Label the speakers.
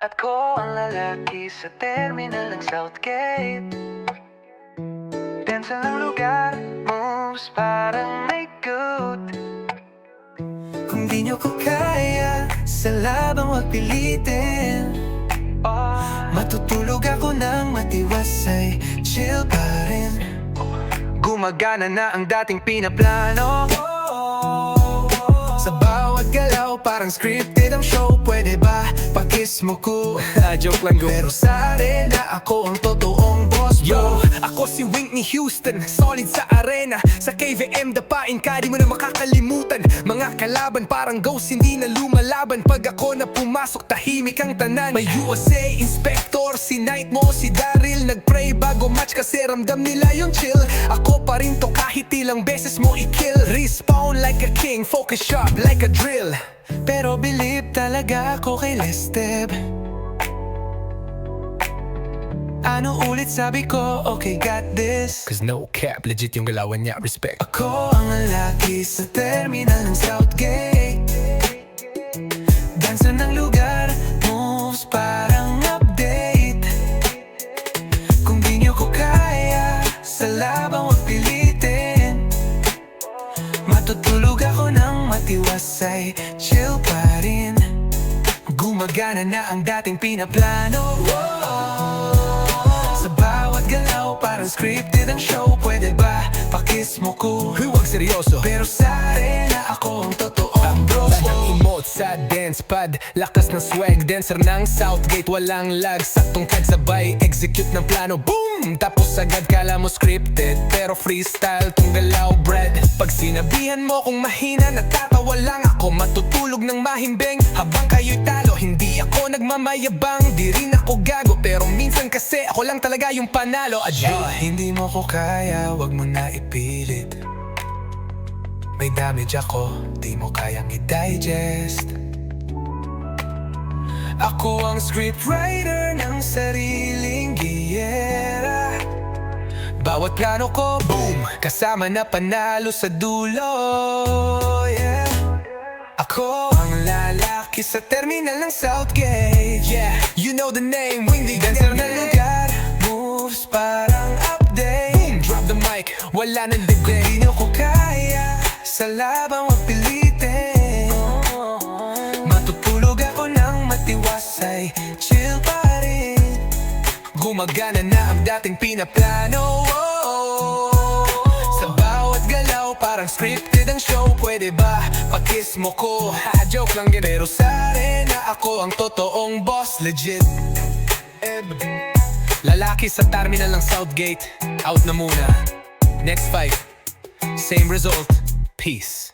Speaker 1: Ako ang lalaki sa terminal ng Southgate. Densa ng lugar, moves parang may good. Kung di nyo ko kaya, sa labang wag pilitin. Matutulog ako ng matiwasay, chill pa rin. Gumagana na ang dating pinaplano. Sa bawat galaw parang scripted ang show. Pwede ba pakiss mo ko? Joke lang go. Pero sa arena ako ang totoong boss bro.
Speaker 2: Yo, ako si Whitney Houston, solid sa arena. Sa KVM dapain ka, di mo na makakalimutan. Mga kalaban parang ghost, hindi na lumalaban. Pag ako na pumasok, tahimik ang tanan. May USA Inspector, si Knight mo, si Daryl. Nagpray bago match kasi ramdam nila yung chill. Ako pa rin to kahit ilang beses mo i-kill. Respawn like a king, focus sharp like a drill.
Speaker 1: Pero believe talaga ako kay Lesteb. Ano ulit sabi ko, okay got this.
Speaker 2: Cause no cap, legit yung galawan niya, respect.
Speaker 1: Ako ang lalaki sa terminal ng Southgate. Dansa ng lugar, moves parang update. Kung di nyo ko kaya, sa labang wag pilitin. Matutulog ako ng matiwasay, chill pa rin. Gumagana na ang dating pinaplano. Sa bawat galaw parang scripted ang show. Pwede ba pakiss mo ko?
Speaker 2: Huwag seryoso.
Speaker 1: Pero sa arena ako ang totoong bro.
Speaker 2: Walang emote sa dance pad, lakas ng swag, dancer ng Southgate. Walang lag, saktong tag sabay, execute ng plano, boom! Tapos agad kala mo scripted, pero freestyle tong galaw bread. Pag sinabihan mo kung mahina, natatawa lang ako. Matutulog ng mahimbing habang kayo'y talo. Hindi ako nagmamayabang, di rin ako gago. Pero minsan kasi ako lang talaga yung panalo. Adieu.
Speaker 1: Hindi mo ko kaya, wag mo na ipilit. May damage ako, di mo kayang i-digest. Ako ang scriptwriter ng sariling giyera. Bawat plano ko, boom, kasama na panalo sa dulo, yeah. Ako ang lalaki sa terminal ng Southgate, yeah. You know the name, Windy Dancer na lugar, moves parang update.
Speaker 2: Boom, drop the mic, wala nang debate.
Speaker 1: Di nyo ko kaya, sa labang wag pilitin. Matutulog ako ng matiwasay, chill pa rin. Gumagana na ang dating pinaplano. Sa bawat galaw parang scripted ang show. Pwede ba pakiss mo ko?
Speaker 2: Joke lang yun.
Speaker 1: Pero sa arena ako ang totoong boss, legit.
Speaker 2: Lalaki sa terminal ng Southgate, out na muna. Next fight, same result. Peace.